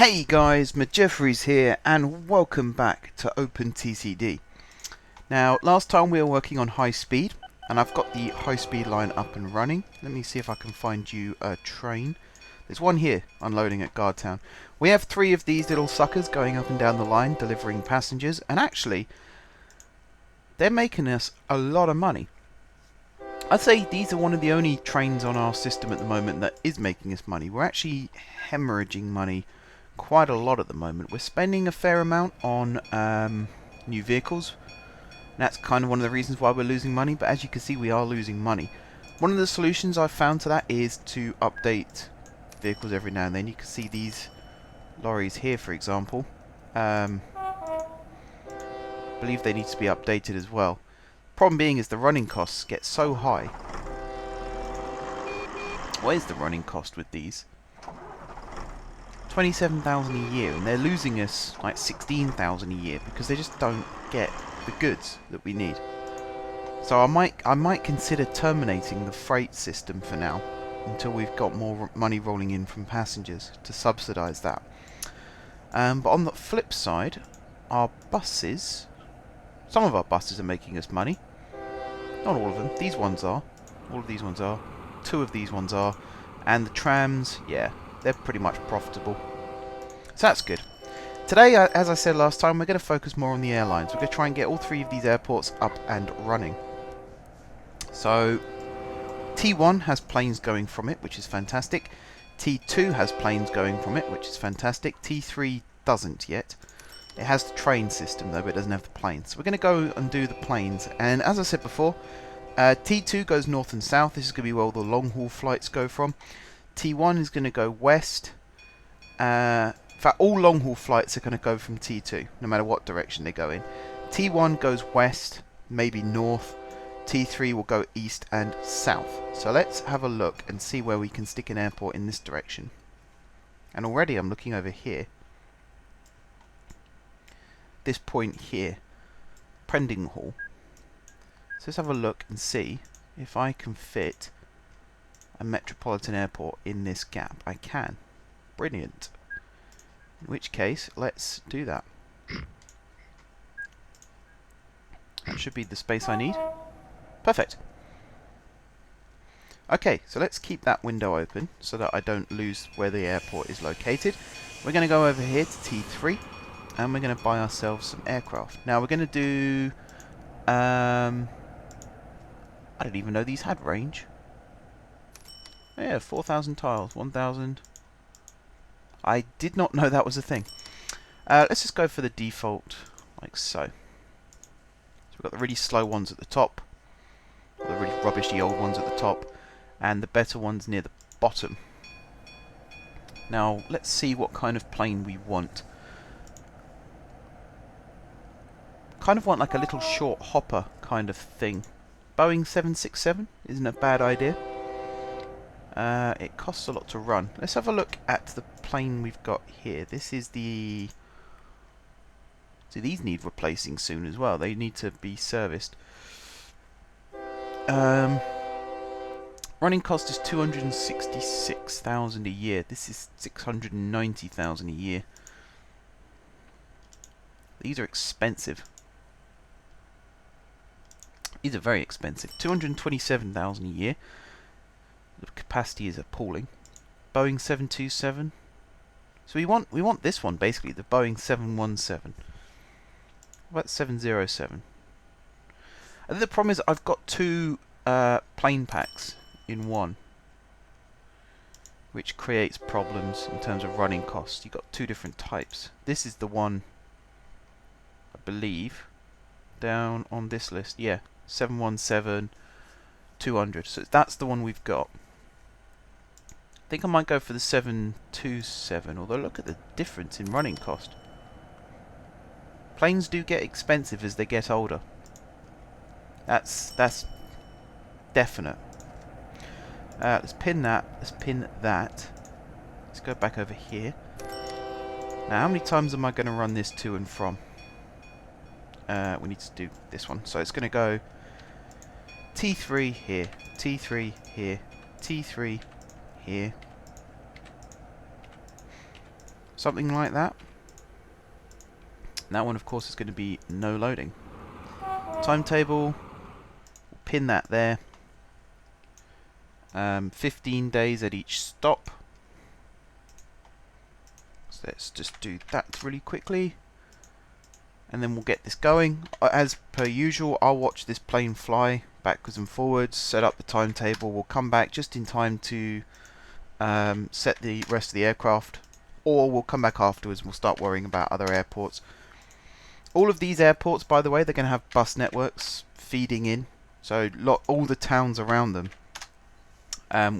Hey guys, Jeffries here and welcome back to OpenTTD. Now last time we were working on high speed and I've got the high speed line up and running. Let me see if I can find you a train. There's one here unloading at Guardtown. We have 3 of these little suckers going up and down the line delivering passengers, and actually they're making us a lot of money. I'd say these are one of the only trains on our system at the moment that is making us money. We're actually hemorrhaging money quite a lot at the moment. We're spending a fair amount on new vehicles. That's kind of one of the reasons why we're losing money, but as you can see we are losing money. One of the solutions I've found to that is to update vehicles every now and then. You can see these lorries here, for example. I believe they need to be updated as well. Problem being is the running costs get so high. What is the running cost with these? 27,000 a year, and they're losing us like 16,000 a year because they just don't get the goods that we need. So I might consider terminating the freight system for now until we've got more money rolling in from passengers to subsidise that. But on the flip side, our buses, some of our buses are making us money. Not all of them. These ones are. All of these ones are. 2 of these ones are. And the trams, yeah, they're pretty much profitable. So that's good. Today, as I said last time, we're going to focus more on the airlines. We're going to try and get all 3 of these airports up and running. So, T1 has planes going from it, which is fantastic. T2 has planes going from it, which is fantastic. T3 doesn't yet. It has the train system though, but it doesn't have the planes. So we're going to go and do the planes. And as I said before, T2 goes north and south. This is going to be where all the long haul flights go from. T1 is going to go west. In fact, all long haul flights are going to go from T2, no matter what direction they go in. T1 goes west, maybe north. T3 will go east and south. So let's have a look and see where we can stick an airport in this direction. And already I'm looking over here. This point here, Prendinghall. So let's have a look and see if I can fit a metropolitan airport in this gap. I can. Brilliant. In which case, let's do that. That should be the space I need. Perfect. Okay, so let's keep that window open so that I don't lose where the airport is located. We're going to go over here to T3. And we're going to buy ourselves some aircraft. Now we're going to do... I didn't even know these had range. Yeah, 4,000 tiles, 1,000. I did not know that was a thing. Let's just go for the default, like so. So we've got the really slow ones at the top, the really rubbishy old ones at the top, and the better ones near the bottom. Now let's see what kind of plane we want. Kind of want like a little short hopper kind of thing. Boeing 767 isn't a bad idea. It costs a lot to run. Let's have a look at the plane we've got here. This is the... See, these need replacing soon as well. They need to be serviced. Running cost is 266,000 a year. This is 690,000 a year. These are expensive. These are very expensive. 227,000 a year. The capacity is appalling. Boeing 727. So we want this one basically, the Boeing 717. What about 707? I think the problem is I've got 2 plane packs in one, which creates problems in terms of running costs. You've got 2 different types. This is the one, I believe, down on this list. Yeah. 717 200. So that's the one we've got. I think I might go for the 727, although look at the difference in running cost. Planes do get expensive as they get older. That's definite. Let's pin that. Let's pin that. Let's go back over here. Now, how many times am I going to run this to and from? We need to do this one. So it's going to go T3 here, T3 here, T3 here. Something like that. And that one, of course, is going to be no loading. Timetable, we'll pin that there. 15 days at each stop. So let's just do that really quickly. And then we'll get this going. As per usual, I'll watch this plane fly backwards and forwards, set up the timetable. We'll come back just in time to set the rest of the aircraft, or we'll come back afterwards and we'll start worrying about other airports. All of these airports, by the way, they're going to have bus networks feeding in, so all the towns around them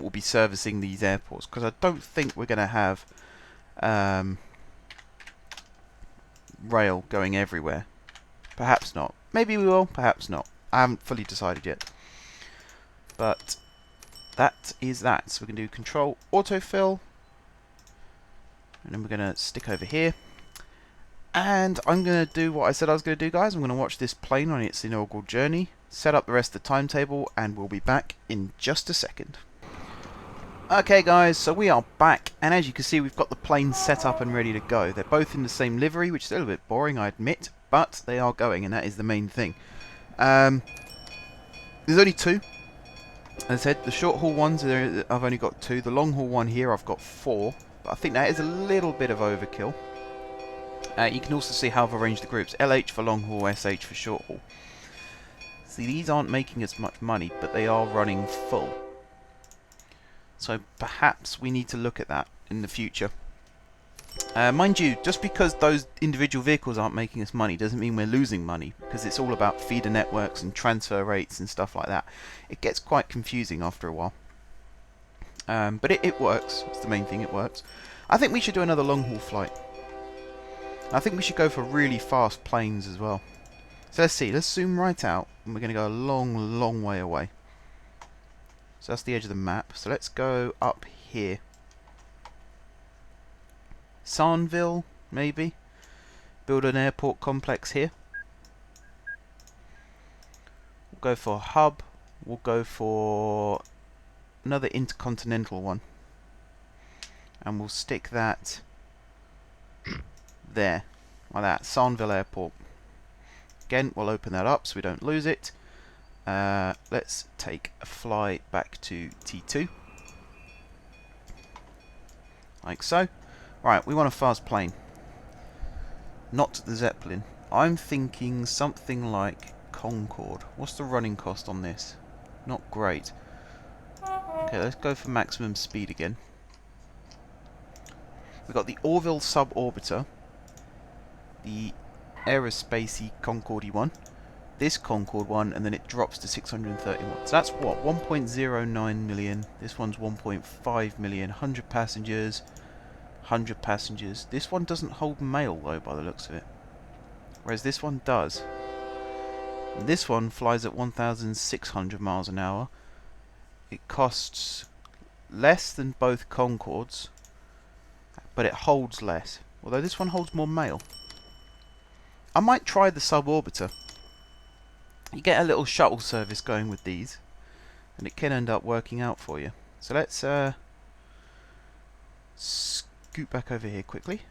will be servicing these airports, because I don't think we're going to have rail going everywhere. Perhaps not. Maybe we will, perhaps not. I haven't fully decided yet. But that is that. So we can do control autofill. And then we're going to stick over here. And I'm going to do what I said I was going to do, guys. I'm going to watch this plane on its inaugural journey, set up the rest of the timetable, and we'll be back in just a second. Okay guys, so we are back, and as you can see we've got the planes set up and ready to go. They're both in the same livery, which is a little bit boring, I admit, but they are going, and that is the main thing. There's only two. As I said, the short haul ones, I've only got two. The long haul one here I've got four, but I think that is a little bit of overkill. You can also see how I've arranged the groups. LH for long haul, SH for short haul. See, these aren't making as much money, but they are running full. So perhaps we need to look at that in the future. Mind you, just because those individual vehicles aren't making us money doesn't mean we're losing money, because it's all about feeder networks and transfer rates and stuff like that. It gets quite confusing after a while. But it works. It's the main thing, it works. I think we should do another long haul flight. I think we should go for really fast planes as well. So let's see, let's zoom right out, and we're going to go a long, long way away. So that's the edge of the map. So let's go up here. Sarnville, maybe. Build an airport complex here. We'll go for a hub. We'll go for another intercontinental one. And we'll stick that there. Like that. Sarnville Airport. Again, we'll open that up so we don't lose it. Let's take a fly back to T2. Like so. Right, we want a fast plane. Not the Zeppelin. I'm thinking something like Concorde. What's the running cost on this? Not great. Okay, let's go for maximum speed again. We've got the Orville Suborbiter. The aerospacey Concorde one. This Concorde one, and then it drops to 631. So that's what? 1.09 million. This one's 1.5 million. 100 passengers. 100 passengers. This one doesn't hold mail though, by the looks of it. Whereas this one does. And this one flies at 1,600 miles an hour. It costs less than both Concordes, but it holds less. Although this one holds more mail. I might try the Suborbiter. You get a little shuttle service going with these, and it can end up working out for you. So let's scoot back over here quickly.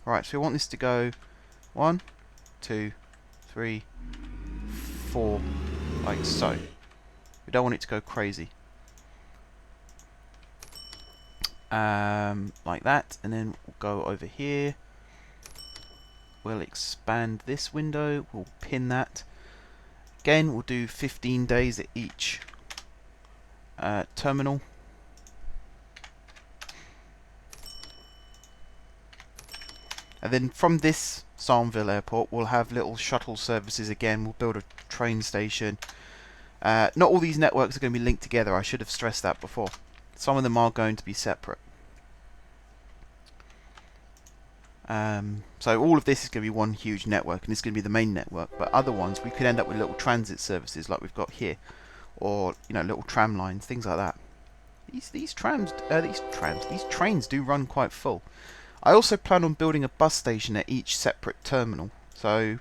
Right, so we want this to go 1, 2, 3, 4, like so. We don't want it to go crazy. Like that, and then we'll go over here. We'll expand this window, we'll pin that. Again, we'll do 15 days at each terminal. And then from this Sarnville Airport, we'll have little shuttle services again. We'll build a train station. Not all these networks are going to be linked together. I should have stressed that before. Some of them are going to be separate. So all of this is going to be one huge network, and it's going to be the main network. But other ones, we could end up with little transit services like we've got here, or little tram lines, things like that. These trains do run quite full. I also plan on building a bus station at each separate terminal. So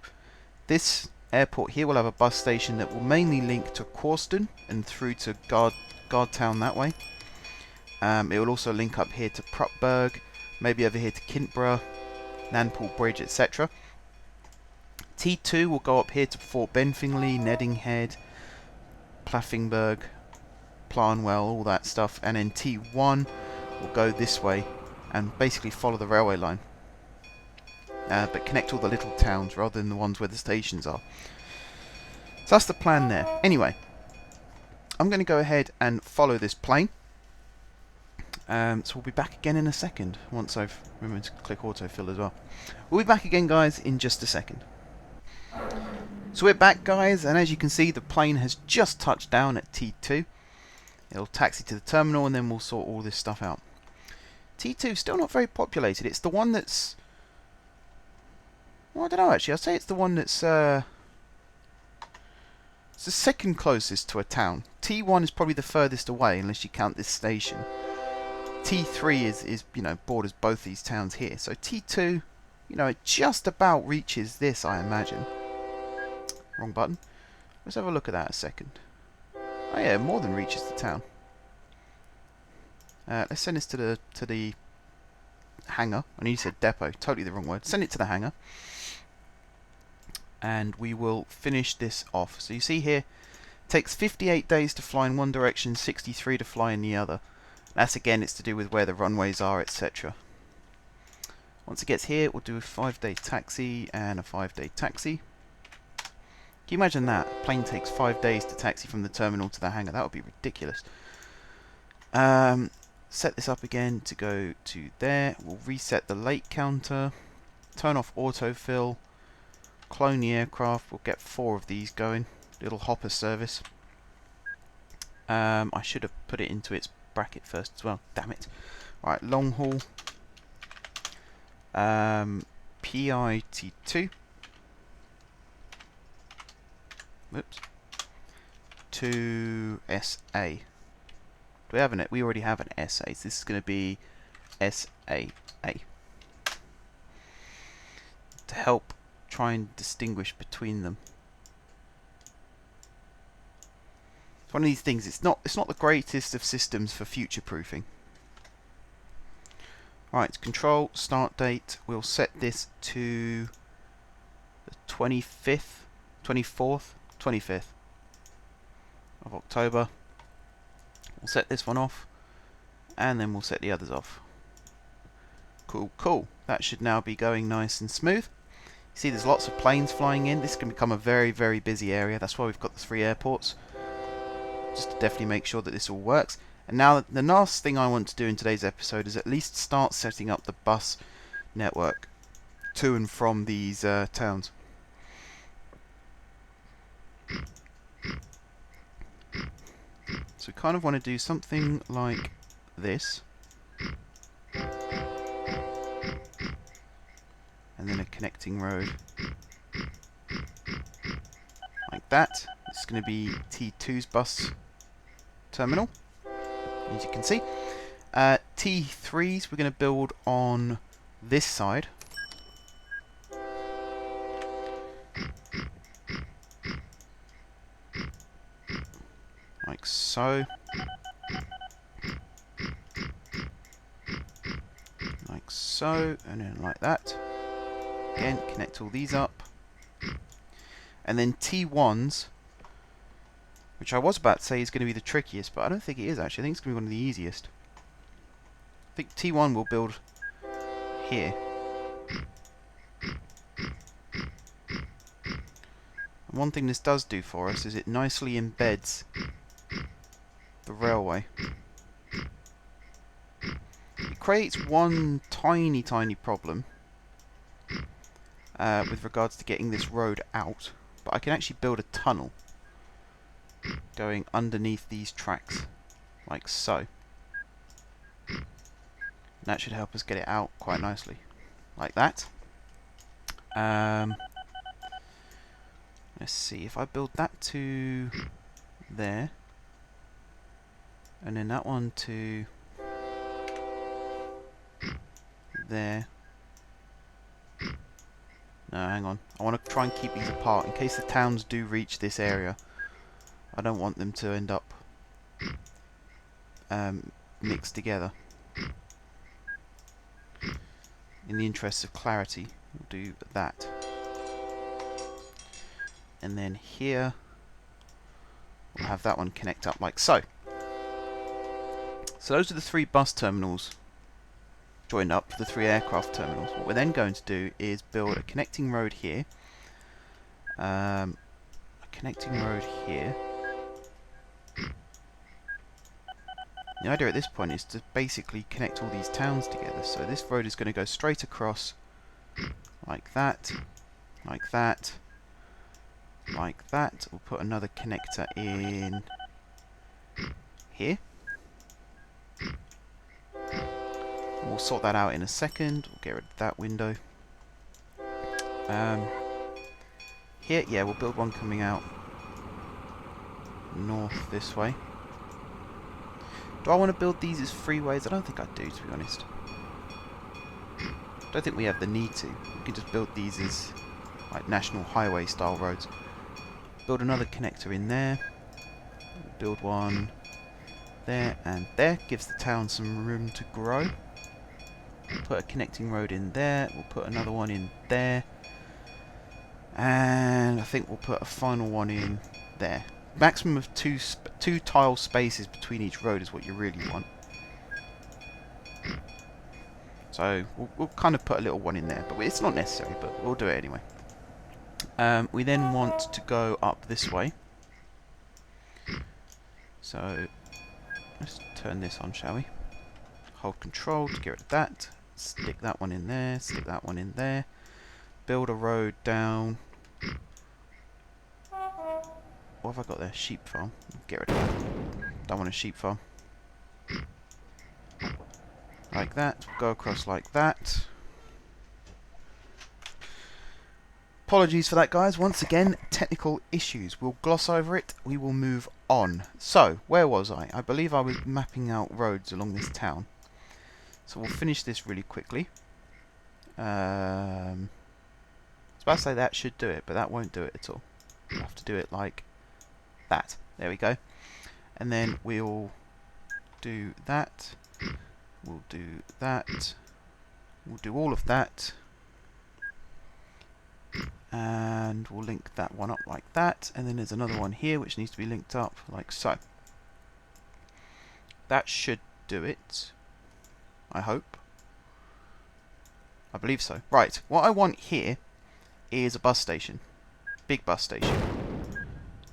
this airport here will have a bus station that will mainly link to Quorston and through to Guardtown that way. It will also link up here to Prupberg, maybe over here to Kintborough, Nanpool Bridge, etc. T2 will go up here to Fort Benfingley, Neddinghead, Plaffingburg, Plarnwell, all that stuff, and then T1 will go this way and basically follow the railway line, but connect all the little towns rather than the ones where the stations are. So that's the plan there. Anyway, I'm going to go ahead and follow this plane. So we'll be back again in a second, once I've remembered to click autofill as well. We'll be back again, guys, in just a second. So we're back, guys, and as you can see, the plane has just touched down at T2. It'll taxi to the terminal, and then we'll sort all this stuff out. T2 still not very populated. It's the one that's... well, I don't know, actually. I'd say it's the one that's... it's the second closest to a town. T1 is probably the furthest away, unless you count this station. T3 is you know, borders both these towns here. So T2, you know, it just about reaches this, I imagine. Wrong button. Let's have a look at that a second. Oh yeah, more than reaches the town. Let's send this to the hangar. I nearly said depot. Totally the wrong word. Send it to the hangar. And we will finish this off. So you see here, it takes 58 days to fly in one direction, 63 to fly in the other. That's again, it's to do with where the runways are, etc. Once it gets here, we'll do a 5-day taxi and a 5-day taxi. Can you imagine that? A plane takes 5 days to taxi from the terminal to the hangar. That would be ridiculous. Set this up again to go to there. We'll reset the late counter. Turn off autofill. Clone the aircraft. We'll get 4 of these going. Little hopper service. I should have put it into its bracket first as well. Damn it. Right, long haul. PIT2. Whoops. To SA. Do we have an? We already have an SA. So this is going to be SAA. To help try and distinguish between them. It's one of these things. It's not the greatest of systems for future proofing. Right, control start date. We'll set this to the 25th, 24th, 25th of October. We'll set this one off, and then we'll set the others off. Cool, cool. That should now be going nice and smooth. You see there's lots of planes flying in. This can become a very, very busy area. That's why we've got the 3 airports. Just to definitely make sure that this all works. And now the last thing I want to do in today's episode is at least start setting up the bus network to and from these towns. So we kind of want to do something like this. And then a connecting road. Like that. This is going to be T2's bus terminal, as you can see. T3's we're going to build on this side. Like so. Like so, and then like that. Again, connect all these up. And then T1's, which I was about to say is going to be the trickiest, but I don't think it is actually. I think it's going to be one of the easiest. I think T1 will build here. And one thing this does do for us is it nicely embeds the railway. It creates one tiny problem with regards to getting this road out, but I can actually build a tunnel going underneath these tracks, like so. And that should help us get it out quite nicely, like that. Let's see, if I build that to there, and then that one to there. No, hang on. I want to try and keep these apart in case the towns do reach this area. I don't want them to end up mixed together. in the interest of clarity, we'll do that. And then here, we'll have that one connect up like so. So those are the 3 bus terminals joined up to the 3 aircraft terminals. What we're then going to do is build a connecting road here. A connecting road here. The idea at this point is to basically connect all these towns together. So this road is going to go straight across like that, like that, like that. We'll put another connector in here. We'll sort that out in a second. We'll get rid of that window. Here, yeah, we'll build one coming out north this way. Do I want to build these as freeways? I don't think I do, to be honest. I don't think we have the need to. We can just build these as like national highway style roads. Build another connector in there. Build one there and there. Gives the town some room to grow. Put a connecting road in there. We'll put another one in there. And I think we'll put a final one in there. Maximum of two tile spaces between each road is what you really want. So we'll kind of put a little one in there, but it's not necessary, but we'll do it anyway. We then want to go up this way. So let's turn this on, shall we? Hold control to get rid of that. Stick that one in there, stick that one in there. Build a road down. What have I got there? Sheep farm. Get rid of that. Don't want a sheep farm. Like that. Go across like that. Apologies for that, guys. Once again, technical issues. We'll gloss over it. We will move on. So, where was I? I believe I was mapping out roads along this town. So we'll finish this really quickly. I was about to say that should do it, but that won't do it at all. We'll have to do it like that. There we go. And then we'll do that. We'll do that. We'll do all of that. And we'll link that one up like that. And then there's another one here which needs to be linked up like so. That should do it. I hope. I believe so. Right. What I want here is a bus station. Big bus station.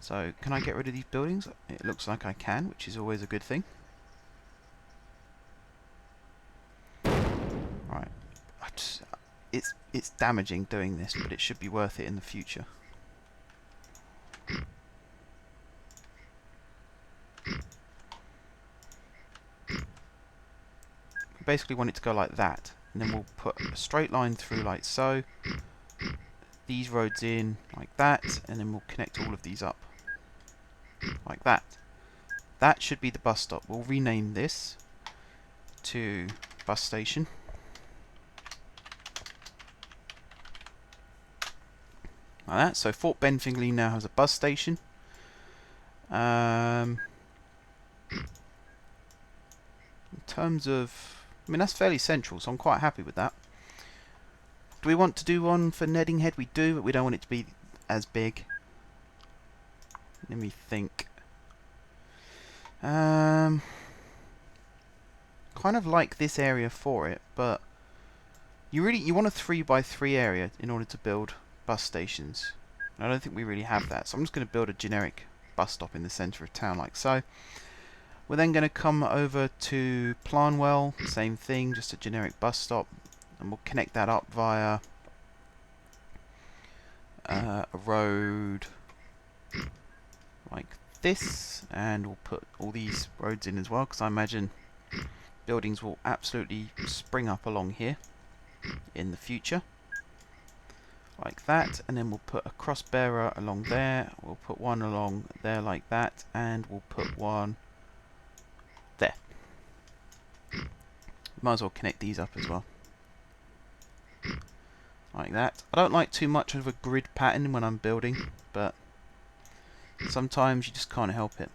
So, can I get rid of these buildings? It looks like I can, which is always a good thing. Right. It's damaging doing this, but it should be worth it in the future. Basically want it to go like that, and then we'll put a straight line through like so. These roads in like that, and then we'll connect all of these up like that. That should be the bus stop. We'll rename this to bus station. Like that. So Fort Benfingley now has a bus station. In terms of, I mean, that's fairly central, so I'm quite happy with that. Do we want to do one for Neddinghead? We do, but we don't want it to be as big. Let me think. Kind of like this area for it, but you want a 3x3 area in order to build bus stations. And I don't think we really have that, so I'm just going to build a generic bus stop in the centre of town like so. We're then going to come over to Plarnwell, same thing, just a generic bus stop, and we'll connect that up via a road like this, and we'll put all these roads in as well, because I imagine buildings will absolutely spring up along here in the future. Like that, and then we'll put a cross bearer along there, we'll put one along there like that, and we'll put one there. Might as well connect these up as well. Like that. I don't like too much of a grid pattern when I'm building, but sometimes you just can't help it.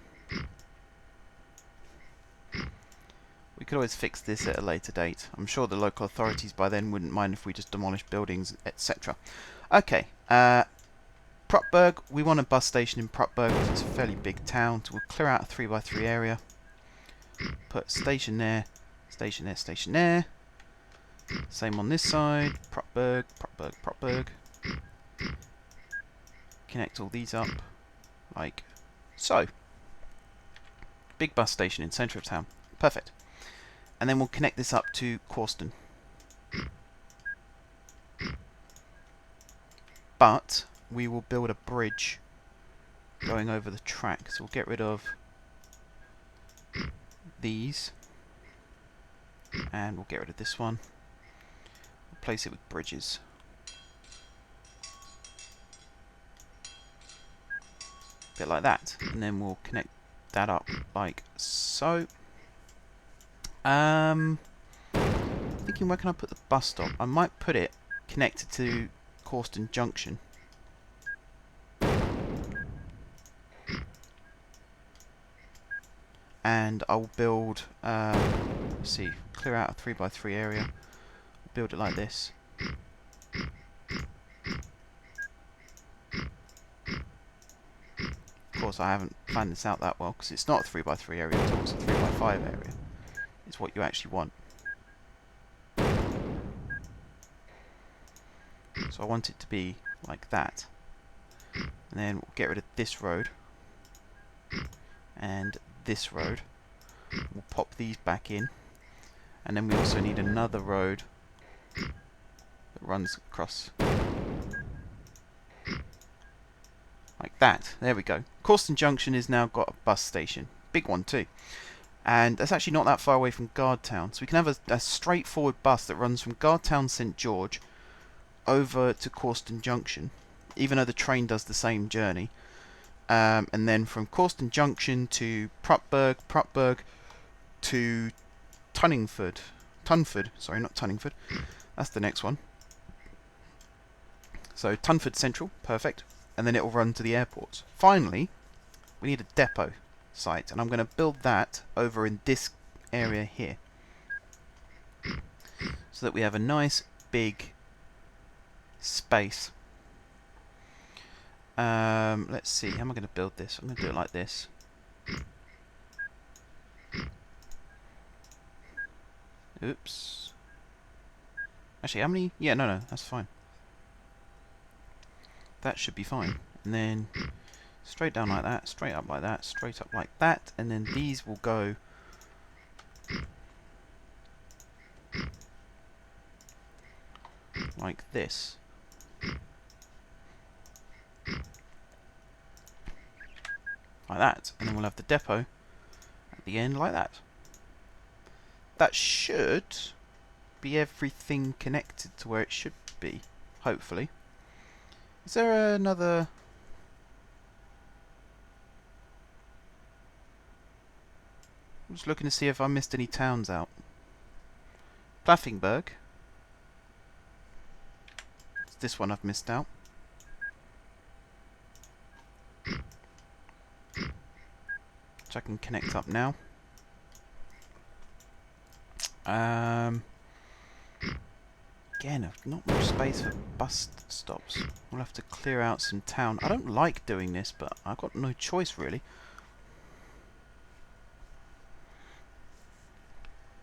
We could always fix this at a later date. I'm sure the local authorities by then wouldn't mind if we just demolished buildings, etc. Okay, Prupberg, we want a bus station in Prupberg because it's a fairly big town, so we'll clear out a 3x3 area. Put station there, station there, station there. Same on this side, Prupberg, Prupberg, Prupberg. Connect all these up, like so. Big bus station in centre of town. Perfect. And then we'll connect this up to Corston. But we will build a bridge going over the track. So we'll get rid of these. And we'll get rid of this one. Replace it with bridges. A bit like that. And then we'll connect that up like so. Thinking where can I put the bus stop? I might put it connected to Corston Junction. And I'll build, let's see, clear out a 3x3 area. Build it like this. Of course, I haven't planned this out that well because it's not a 3x3 area at all, it's a 3x5 area. It's what you actually want. So I want it to be like that. And then we'll get rid of this road. And this road. We'll pop these back in. And then we also need another road that runs across. Like that. There we go. Corston Junction has now got a bus station. Big one too. And that's actually not that far away from Guardtown. So we can have a straightforward bus that runs from Guardtown St George over to Corston Junction, even though the train does the same journey. And then from Corston Junction to Prupberg, Prupberg to Tunford, sorry, not Tunningford. That's the next one. So Tunford Central, perfect. And then it will run to the airport. Finally, we need a depot site, and I'm going to build that over in this area here, so that we have a nice big space. Let's see, how am I going to build this? I'm going to do it like this. Oops. Actually, how many? Yeah, no, that's fine. That should be fine. And then straight down like that, straight up like that, straight up like that, and then these will go like this. Like that. And then we'll have the depot at the end like that. That should be everything connected to where it should be, hopefully. Is there another... I'm just looking to see if I missed any towns out. Plaffingburg. It's this one I've missed out. Which I can connect up now. Again, not much space for bus stops. We'll have to clear out some town. I don't like doing this, but I've got no choice really.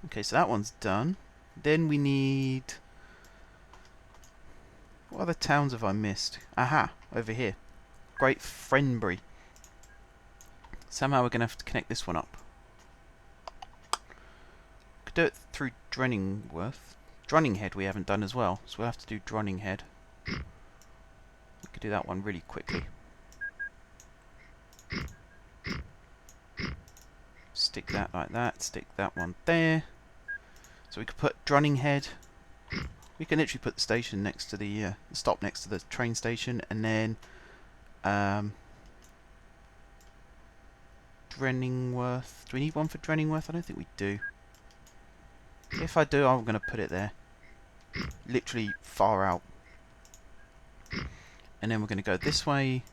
Okay, so that one's done. Then we need... What other towns have I missed? Aha, over here. Great Friendbury. Somehow we're going to have to connect this one up. Could do it through Drunninghead we haven't done as well, so we'll have to do Drunninghead. We could do that one really quickly. Stick that like that, stick that one there. So we could put Drunninghead. We can literally put the station next to the stop next to the train station, and then Drenningworth. Do we need one for Drenningworth? I don't think we do. If I do, I'm going to put it there. Literally far out. And then we're going to go this way.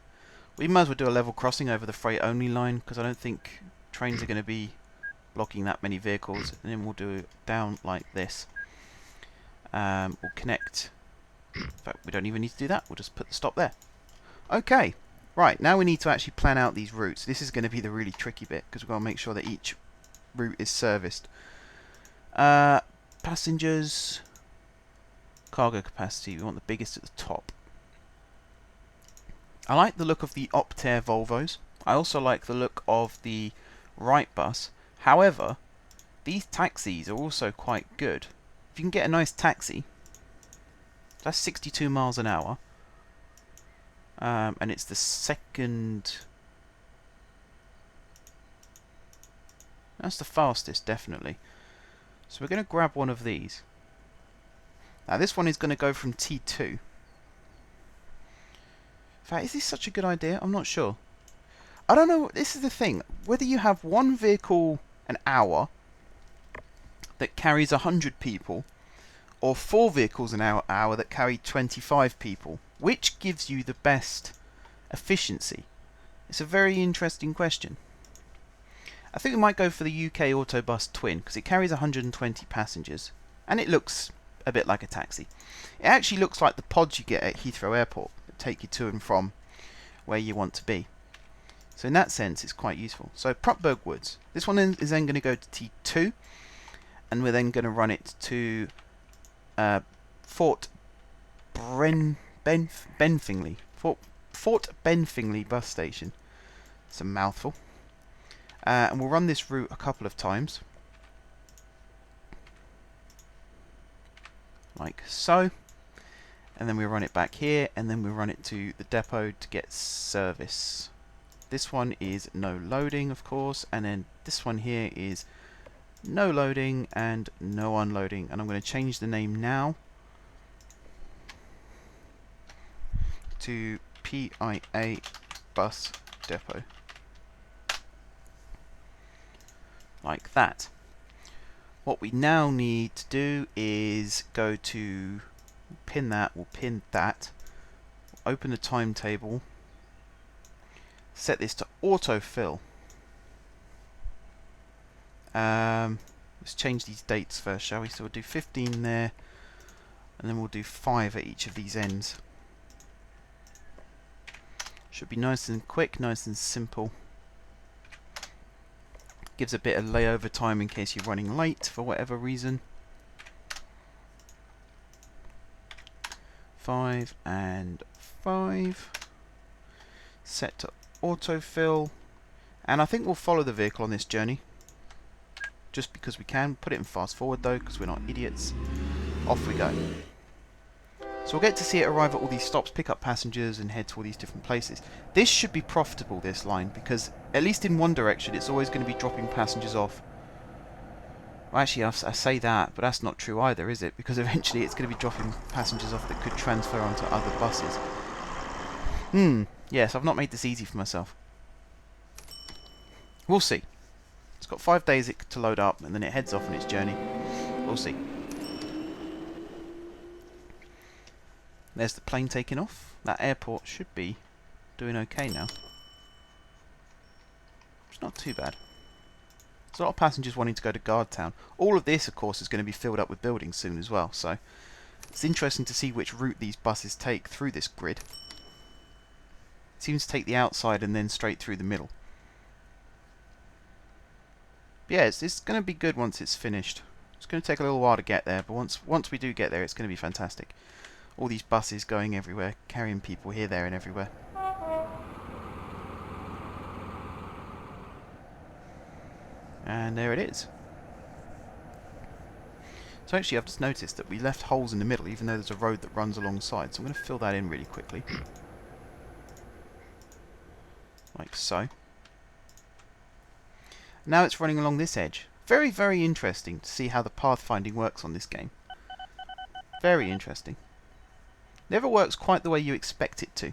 We might as well do a level crossing over the freight only line, because I don't think trains are going to be blocking that many vehicles, and then we'll do it down like this. We'll connect. In fact, we don't even need to do that. We'll just put the stop there. Okay, right, now we need to actually plan out these routes. This is going to be the really tricky bit, because we've got to make sure that each route is serviced. Passengers, cargo capacity, we want the biggest at the top. I like the look of the Optare Volvos. I also like the look of the Wright bus. However, these taxis are also quite good. If you can get a nice taxi, that's 62 miles an hour. And it's the second... That's the fastest, definitely. So we're going to grab one of these. Now this one is going to go from T2. In fact, is this such a good idea? I'm not sure. I don't know, this is the thing. Whether you have one vehicle an hour that carries 100 people, or 4 vehicles an hour that carry 25 people, which gives you the best efficiency? It's a very interesting question. I think we might go for the UK Autobus Twin, because it carries 120 passengers, and it looks a bit like a taxi. It actually looks like the pods you get at Heathrow Airport that take you to and from where you want to be. So in that sense, it's quite useful. So Prupberg Woods. This one is then going to go to T2, and we're then going to run it to Fort Benfingley. Fort Benfingley bus station. It's a mouthful. And we'll run this route a couple of times. Like so. And then we run it back here, and then we run it to the depot to get service. This one is no loading, of course, and then this one here is no loading and no unloading. And I'm going to change the name now to PIA Bus Depot. Like that. What we now need to do is go to pin that, we'll pin that, open the timetable, set this to autofill. Let's change these dates first, shall we? So we'll do 15 there, and then we'll do 5 at each of these ends. Should be nice and quick, nice and simple. Gives a bit of layover time in case you're running late for whatever reason. 5 and 5. Set to autofill. And I think we'll follow the vehicle on this journey. Just because we can. Put it in fast forward though, because we're not idiots. Off we go. So we'll get to see it arrive at all these stops, pick up passengers, and head to all these different places. This should be profitable, this line, because at least in one direction it's always going to be dropping passengers off. Well, actually, I say that, but that's not true either, is it? Because eventually it's going to be dropping passengers off that could transfer onto other buses. Yes, I've not made this easy for myself. We'll see. It's got 5 days to load up, and then it heads off on its journey. We'll see. There's the plane taking off. That airport should be doing okay now. It's not too bad. There's a lot of passengers wanting to go to Guardtown. All of this, of course, is going to be filled up with buildings soon as well. So it's interesting to see which route these buses take through this grid. It seems to take the outside and then straight through the middle. But yeah, it's going to be good once it's finished. It's going to take a little while to get there, but once we do get there, it's going to be fantastic. All these buses going everywhere, carrying people here, there, and everywhere. And there it is. So actually I've just noticed that we left holes in the middle, even though there's a road that runs alongside. So I'm going to fill that in really quickly. Like so. Now it's running along this edge. Very, very interesting to see how the pathfinding works on this game. Very interesting. Never works quite the way you expect it to.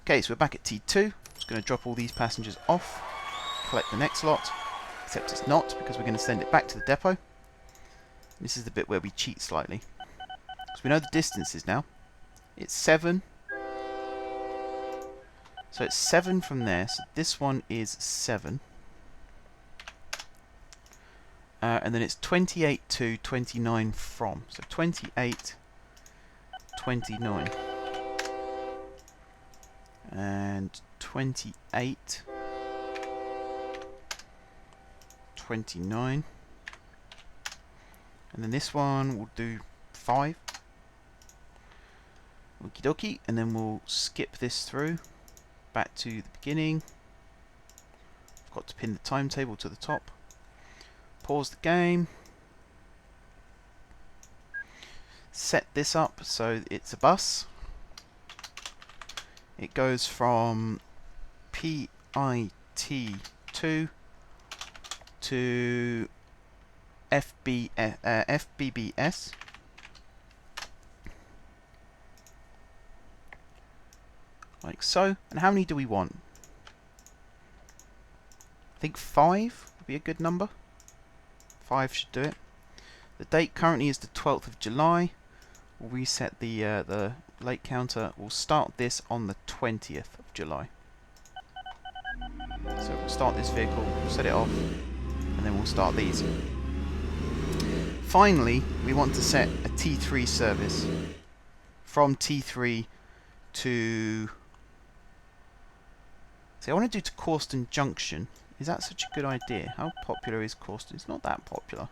Okay, so we're back at T2. Just going to drop all these passengers off, collect the next lot, except it's not, because we're going to send it back to the depot. This is the bit where we cheat slightly. So we know the distances now. It's 7, So it's 7 from there. So this one is 7. And then it's 28 to 29 from. So 28, 29. And 28, 29. And then this one we'll do 5. Okie dokie. And then we'll skip this through. Back to the beginning. I've got to pin the timetable to the top. Pause the game. Set this up so it's a bus. It goes from PIT2 to FBBS. Like so. And how many do we want? I think 5 would be a good number. 5 should do it. The date currently is the 12th of July. We'll reset the late counter. We'll start this on the 20th of July. So we'll start this vehicle, set it off, and then we'll start these. Finally, we want to set a T3 service from T3 to... See, I want to do to Causton Junction. Is that such a good idea? How popular is Causton? It's not that popular.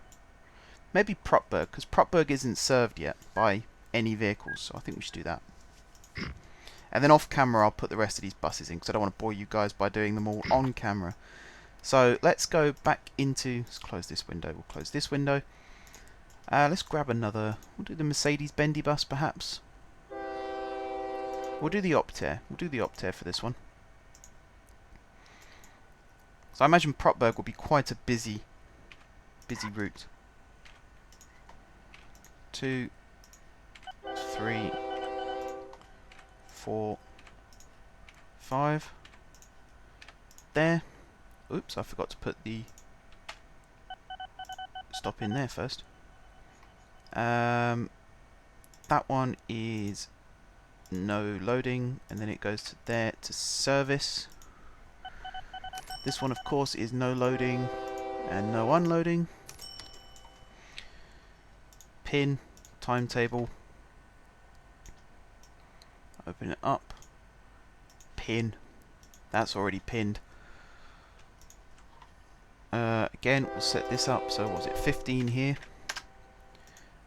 Maybe Protberg, because Protberg isn't served yet by any vehicles, so I think we should do that. And then off camera I'll put the rest of these buses in, because I don't want to bore you guys by doing them all on camera. So let's go back into... Let's close this window. We'll close this window. Let's grab another... We'll do the Mercedes Bendy bus, perhaps. We'll do the Optare. We'll do the Optare for this one. So I imagine Protberg will be quite a busy route. 2, 3, 4, 5. There. Oops, I forgot to put the stop in there first. That one is no loading, and then it goes to there to service. This one, of course, is no loading and no unloading. Pin, timetable. Open it up. Pin. That's already pinned. Again, we'll set this up. So, was it 15 here?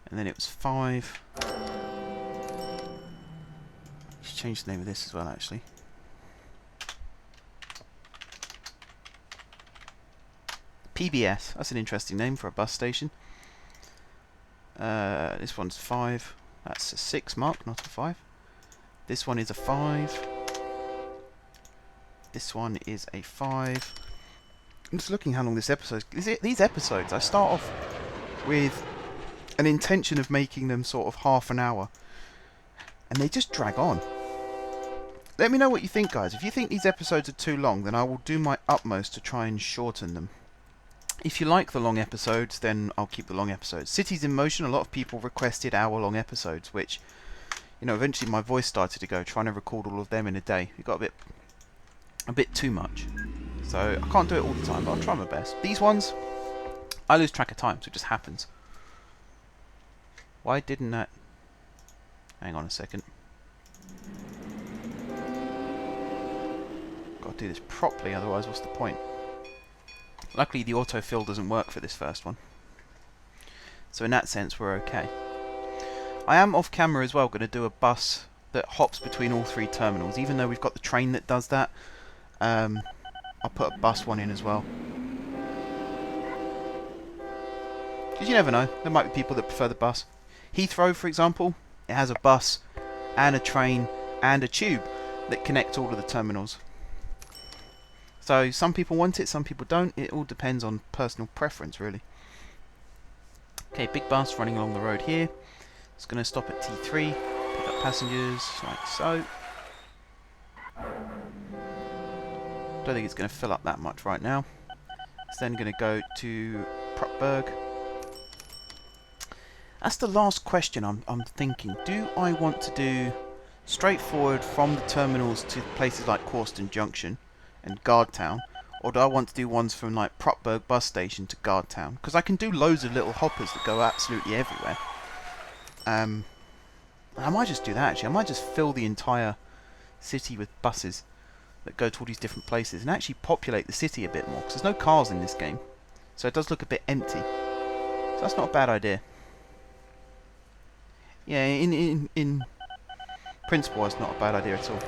And then it was 5. Let's change the name of this as well, actually. PBS, that's an interesting name for a bus station. This one's 5. That's a 6 mark, not a 5. This one is a 5. This one is a 5. I'm just looking how long this episode is. These episodes, I start off with an intention of making them sort of half an hour, and they just drag on. Let me know what you think, guys. If you think these episodes are too long, then I will do my utmost to try and shorten them. If you like the long episodes, then I'll keep the long episodes. Cities in Motion, a lot of people requested hour-long episodes, which, you know, eventually my voice started to go, trying to record all of them in a day. It got a bit too much. So I can't do it all the time, but I'll try my best. These ones, I lose track of time, so it just happens. Why didn't that... Hang on a second. Got to do this properly, otherwise what's the point? Luckily the autofill doesn't work for this first one. So in that sense we're okay. I am off camera as well going to do a bus that hops between all 3 terminals. Even though we've got the train that does that, I'll put a bus one in as well. Because you never know, there might be people that prefer the bus. Heathrow, for example, it has a bus and a train and a tube that connect all of the terminals. So some people want it, some people don't. It all depends on personal preference, really. Okay, big bus running along the road here. It's going to stop at T3, pick up passengers, like so. Don't think it's going to fill up that much right now. It's then going to go to Protberg. That's the last question I'm thinking. Do I want to do straightforward from the terminals to places like Corston Junction and Guardtown, or do I want to do ones from like Prupberg bus station to Guardtown? Because I can do loads of little hoppers that go absolutely everywhere. I might just do that actually. I might just fill the entire city with buses that go to all these different places and actually populate the city a bit more, because there's no cars in this game, so it does look a bit empty. So that's not a bad idea. Yeah, in principle, it's not a bad idea at all.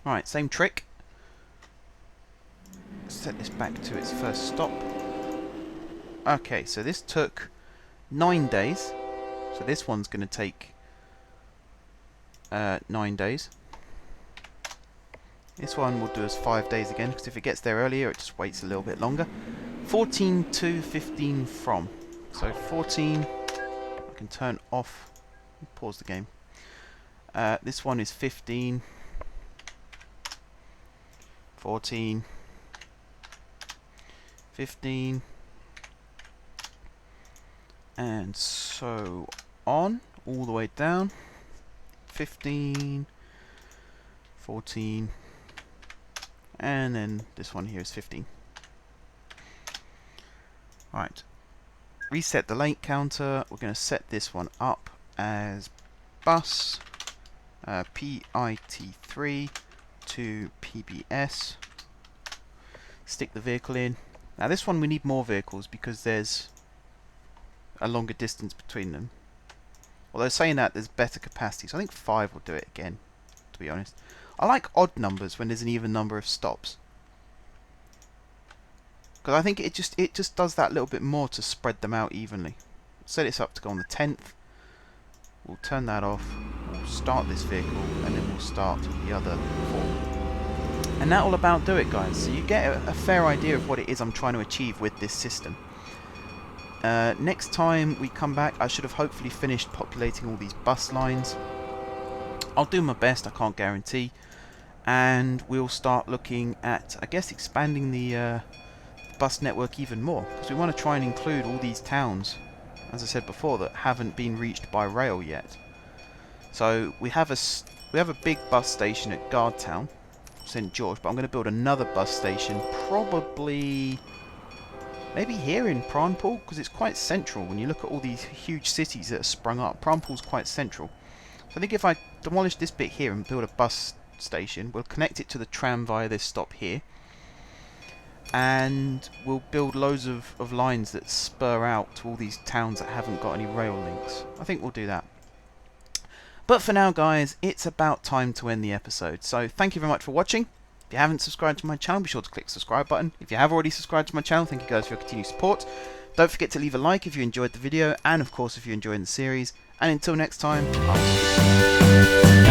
Right, same trick. Set this back to its first stop. Okay, so this took 9 days. So this one's going to take 9 days. This one will do us 5 days again, because if it gets there earlier, it just waits a little bit longer. 14 to 15 from. So 14, I can turn off, pause the game. This one is 15, 14, 15, and so on, all the way down. 15, 14, and then this one here is 15. Right, reset the lane counter. We're going to set this one up as bus PIT3 to PBS. Stick the vehicle in. Now this one we need more vehicles because there's a longer distance between them. Although saying that, there's better capacity, so I think 5 will do it again, to be honest. I like odd numbers when there's an even number of stops, because I think it just does that little bit more to spread them out evenly. Set this up to go on the 10th. We'll turn that off. We'll start this vehicle, and then we'll start the other 4. And that'll about do it, guys. So you get a fair idea of what it is I'm trying to achieve with this system. Next time we come back, I should have hopefully finished populating all these bus lines. I'll do my best, I can't guarantee. And we'll start looking at, I guess, expanding the bus network even more, because we want to try and include all these towns, as I said before, that haven't been reached by rail yet. So we have a big bus station at Guardtown, St George, but I'm going to build another bus station, probably maybe here in Plarnwell, because it's quite central. When you look at all these huge cities that have sprung up, Plarnwell's quite central. So I think if I demolish this bit here and build a bus station, we'll connect it to the tram via this stop here, and we'll build loads of lines that spur out to all these towns that haven't got any rail links. I think we'll do that. But for now, guys, it's about time to end the episode. So thank you very much for watching. If you haven't subscribed to my channel, be sure to click the subscribe button. If you have already subscribed to my channel, thank you guys for your continued support. Don't forget to leave a like if you enjoyed the video, and of course if you're enjoying the series. And until next time, I'll see you soon.